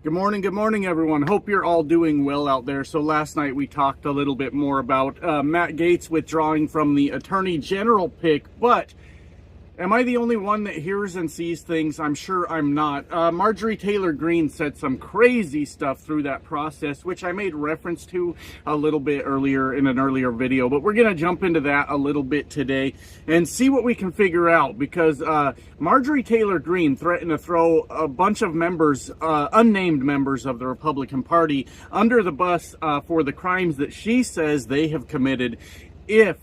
Good morning, everyone. Hope you're all doing well out there. So last night we talked a little bit more about Matt Gaetz withdrawing from the Attorney General pick, but am I the only one that hears and sees things? I'm sure I'm not. Marjorie Taylor Greene said some crazy stuff through that process, which I made reference to a little bit earlier in an earlier video, but we're going to jump into that a little bit today and see what we can figure out, because Marjorie Taylor Greene threatened to throw a bunch of members, unnamed members of the Republican Party, under the bus for the crimes that she says they have committed if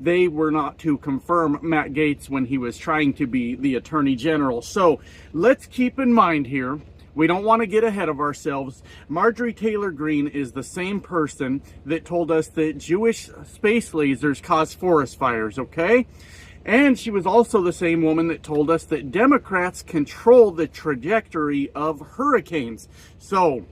they were not to confirm Matt Gaetz when he was trying to be the Attorney General. So let's keep in mind here, we don't want to get ahead of ourselves. Marjorie Taylor Greene is the same person that told us that Jewish space lasers cause forest fires, okay? And she was also the same woman that told us that Democrats control the trajectory of hurricanes. So,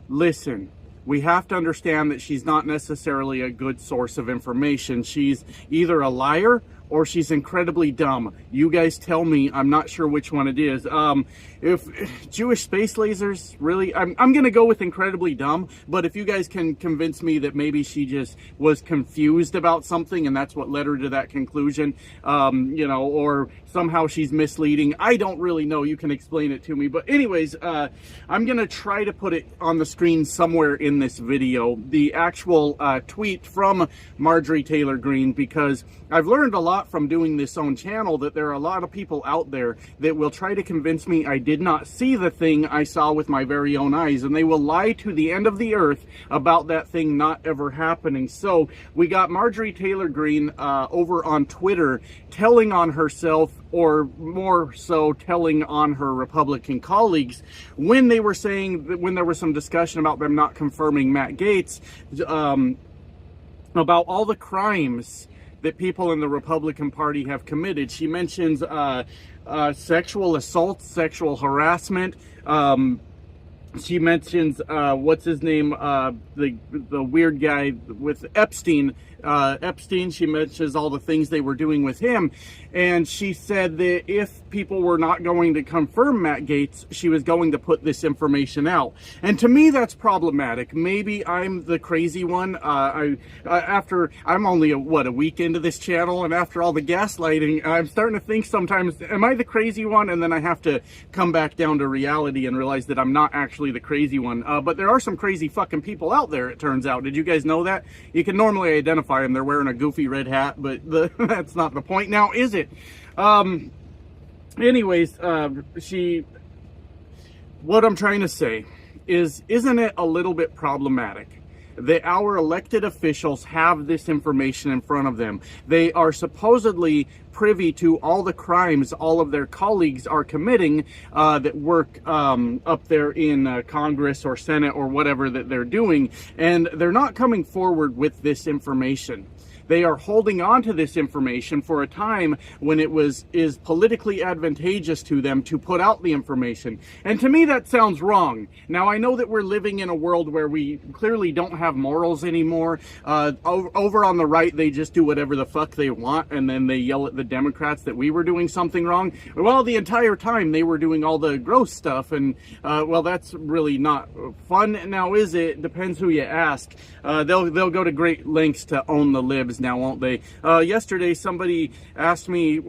listen. We have to understand that she's not necessarily a good source of information. She's either a liar or she's incredibly dumb. You guys tell me. I'm not sure which one it is. If Jewish space lasers, really? I'm going to go with incredibly dumb, but if you guys can convince me that maybe she just was confused about something and that's what led her to that conclusion, or somehow she's misleading, I don't really know. You can explain it to me. But anyways, I'm going to try to put it on the screen somewhere in this video, the actual tweet from Marjorie Taylor Greene, because I've learned a lot from doing this own channel that there are a lot of people out there that will try to convince me I did not see the thing I saw with my very own eyes, and they will lie to the end of the earth about that thing not ever happening. So we got Marjorie Taylor Greene over on Twitter telling on herself, or more so telling on her Republican colleagues, when they were saying that, when there was some discussion about them not confirming Matt Gaetz, about all the crimes that people in the Republican Party have committed. She mentions sexual assault, sexual harassment. She mentions what's his name, the weird guy with Epstein. She mentions all the things they were doing with him, and she said that if people were not going to confirm Matt Gaetz, she was going to put this information out. And to me, that's problematic. Maybe I'm the crazy one. After I'm only a week into this channel, and after all the gaslighting, I'm starting to think sometimes, am I the crazy one? And then I have to come back down to reality and realize that I'm not actually the crazy one. But there are some crazy fucking people out there, it turns out. Did you guys know that? You can normally identify them. They're wearing a goofy red hat, but that's not the point now, is it? Anyways, what I'm trying to say is, isn't it a little bit problematic that our elected officials have this information in front of them? They are supposedly privy to all the crimes all of their colleagues are committing that work up there in Congress or Senate or whatever that they're doing, and they're not coming forward with this information. They are holding on to this information for a time when it is politically advantageous to them to put out the information. And to me, that sounds wrong. Now, I know that we're living in a world where we clearly don't have morals anymore. Over on the right, they just do whatever the fuck they want, and then they yell at the Democrats that we were doing something wrong. Well, the entire time they were doing all the gross stuff, and well, that's really not fun. Now, is it? Depends who you ask. They'll go to great lengths to own the libs now, won't they? Yesterday, somebody asked me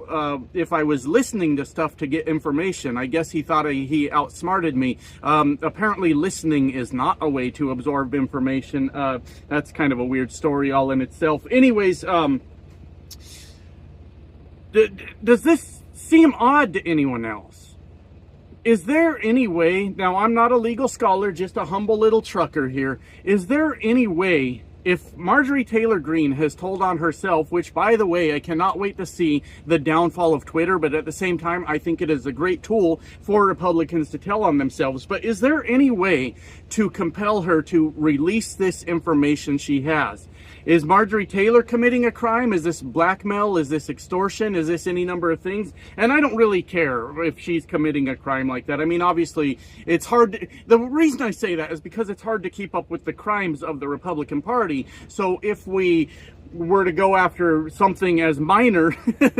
if I was listening to stuff to get information. I guess he thought he outsmarted me. Apparently, listening is not a way to absorb information. That's kind of a weird story all in itself. Anyways, does this seem odd to anyone else? Is there any way, now I'm not a legal scholar, just a humble little trucker here, is there any way, if Marjorie Taylor Greene has told on herself, which, by the way, I cannot wait to see the downfall of Twitter, but at the same time, I think it is a great tool for Republicans to tell on themselves, but is there any way to compel her to release this information she has? Is Marjorie Taylor committing a crime? Is this blackmail? Is this extortion? Is this any number of things? And I don't really care if she's committing a crime like that. I mean, obviously, it's hard. The reason I say that is because it's hard to keep up with the crimes of the Republican Party. Party. So if we were to go after something as minor,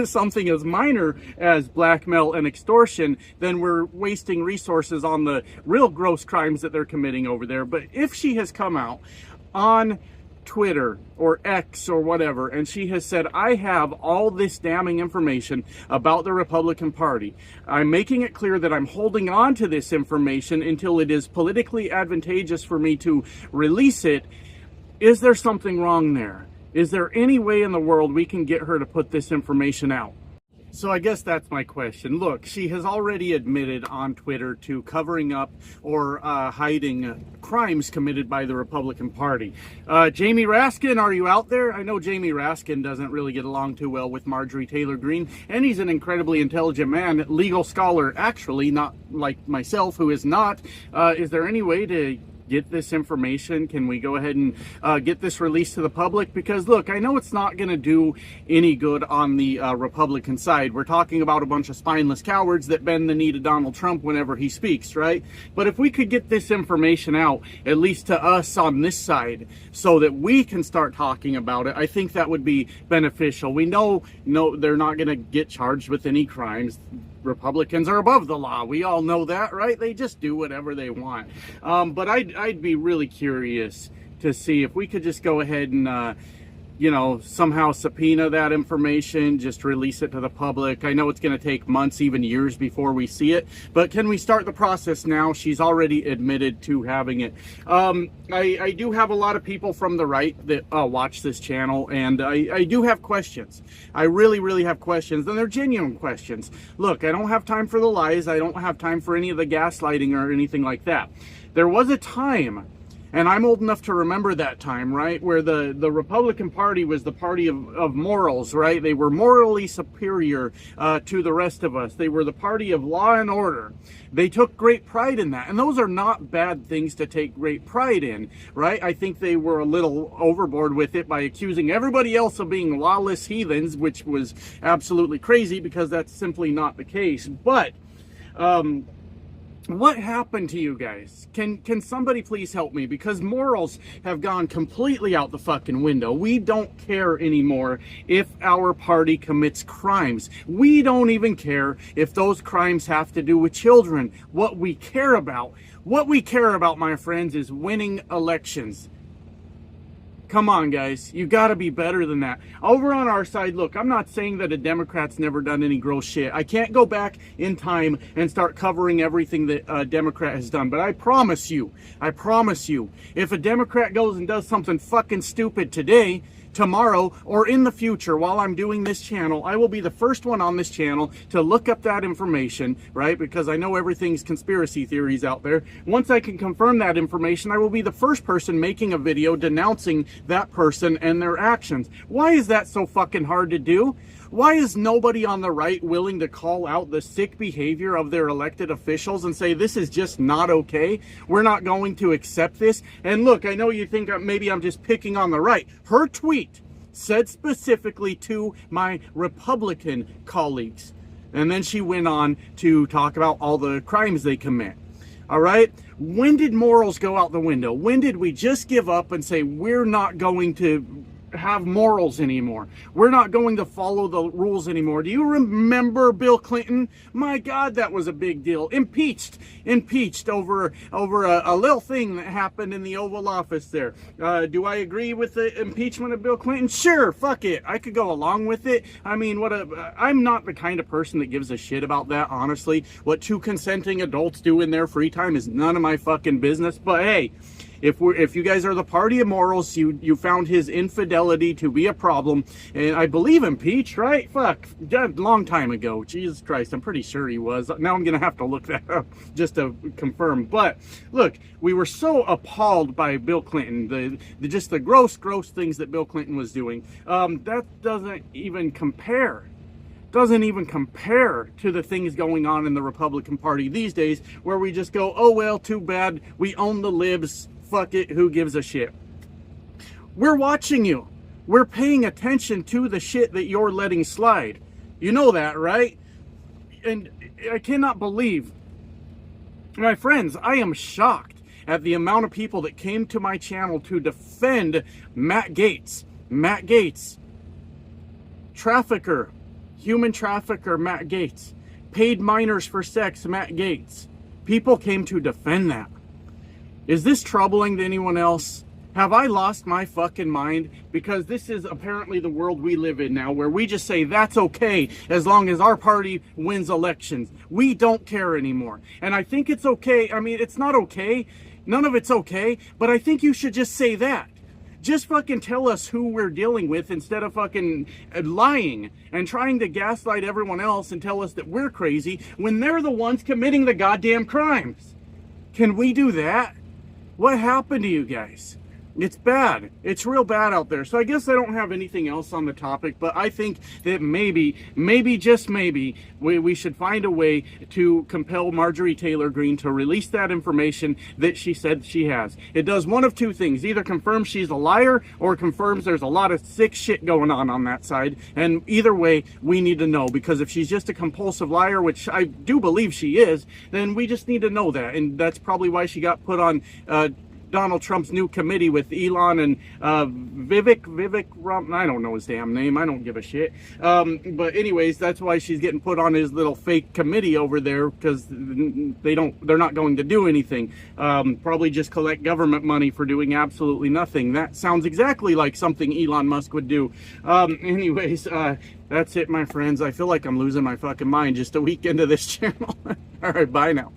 something as minor as blackmail and extortion, then we're wasting resources on the real gross crimes that they're committing over there. But if she has come out on Twitter or X or whatever, and she has said, I have all this damning information about the Republican Party. I'm making it clear that I'm holding on to this information until it is politically advantageous for me to release it. Is there something wrong there? Is there any way in the world we can get her to put this information out? So I guess that's my question. Look, she has already admitted on Twitter to covering up or hiding crimes committed by the Republican Party. Jamie Raskin, are you out there? I know Jamie Raskin doesn't really get along too well with Marjorie Taylor Greene, and he's an incredibly intelligent man, legal scholar, actually, not like myself, who is not. Is there any way to get this information? Can we go ahead and get this released to the public? Because look, I know it's not going to do any good on the Republican side. We're talking about a bunch of spineless cowards that bend the knee to Donald Trump whenever he speaks, right? But if we could get this information out, at least to us on this side, so that we can start talking about it, I think that would be beneficial. We know they're not going to get charged with any crimes. Republicans are above the law. We all know that, right? They just do whatever they want. But I'd be really curious to see if we could just go ahead and, somehow subpoena that information, just release it to the public. I know it's going to take months, even years before we see it, but can we start the process now? She's already admitted to having it. I do have a lot of people from the right that watch this channel, and I do have questions. I really have questions, and they're genuine questions. Look, I don't have time for the lies. I don't have time for any of the gaslighting or anything like that. There was a time, and I'm old enough to remember that time, right, where the Republican Party was the party of morals, right? They were morally superior to the rest of us. They were the party of law and order. They took great pride in that. And those are not bad things to take great pride in, right? I think they were a little overboard with it by accusing everybody else of being lawless heathens, which was absolutely crazy because that's simply not the case. But what happened to you guys? Can somebody please help me? Because morals have gone completely out the fucking window. We don't care anymore if our party commits crimes. We don't even care if those crimes have to do with children. What we care about, my friends, is winning elections. Come on, guys. You got to be better than that. Over on our side, look, I'm not saying that a Democrat's never done any gross shit. I can't go back in time and start covering everything that a Democrat has done. But I promise you, if a Democrat goes and does something fucking stupid today, tomorrow, or in the future while I'm doing this channel, I will be the first one on this channel to look up that information, right? Because I know everything's conspiracy theories out there. Once I can confirm that information, I will be the first person making a video denouncing that person and their actions. Why is that so fucking hard to do? Why is nobody on the right willing to call out the sick behavior of their elected officials and say, this is just not okay? We're not going to accept this. And look, I know you think maybe I'm just picking on the right. Her tweet said specifically to my Republican colleagues. And then she went on to talk about all the crimes they commit. All right? When did morals go out the window? When did we just give up and say, we're not going to have morals anymore? We're not going to follow the rules anymore. Do you remember Bill Clinton? My God, that was a big deal. Impeached over a little thing that happened in the Oval Office there. Do I agree with the impeachment of Bill Clinton? Sure, fuck it. I could go along with it. I mean, I'm not the kind of person that gives a shit about that, honestly. What two consenting adults do in their free time is none of my fucking business. But hey, if you guys are the party of morals, you found his infidelity to be a problem, and I believe impeached, right? Fuck, a long time ago. Jesus Christ, I'm pretty sure he was. Now I'm gonna have to look that up just to confirm. But look, we were so appalled by Bill Clinton, just the gross things that Bill Clinton was doing. That doesn't even compare to the things going on in the Republican Party these days, where we just go, oh well, too bad, we own the libs, fuck it, who gives a shit? We're watching you. We're paying attention to the shit that you're letting slide. You know that, right? And I cannot believe, my friends, I am shocked. at the amount of people that came to my channel to defend Matt Gaetz. Matt Gaetz, trafficker, human trafficker Matt Gaetz, paid minors for sex Matt Gaetz. People came to defend that. Is this troubling to anyone else? Have I lost my fucking mind? Because this is apparently the world we live in now, where we just say that's okay as long as our party wins elections. We don't care anymore. And I think it's okay. I mean, it's not okay. None of it's okay. But I think you should just say that. Just fucking tell us who we're dealing with instead of fucking lying and trying to gaslight everyone else and tell us that we're crazy when they're the ones committing the goddamn crimes. Can we do that? What happened to you guys? It's bad. It's real bad out there. So I guess I don't have anything else on the topic, but I think that maybe, just maybe, we should find a way to compel Marjorie Taylor Greene to release that information that she said she has. It does one of two things. Either confirms she's a liar or confirms there's a lot of sick shit going on that side. And either way, we need to know, because if she's just a compulsive liar, which I do believe she is, then we just need to know that. And that's probably why she got put on Donald Trump's new committee with Elon and Vivek, I don't know his damn name. I don't give a shit. But anyways, that's why she's getting put on his little fake committee over there, because they're not going to do anything. Probably just collect government money for doing absolutely nothing. That sounds exactly like something Elon Musk would do. Anyways, that's it, my friends. I feel like I'm losing my fucking mind just a week into this channel. All right, bye now.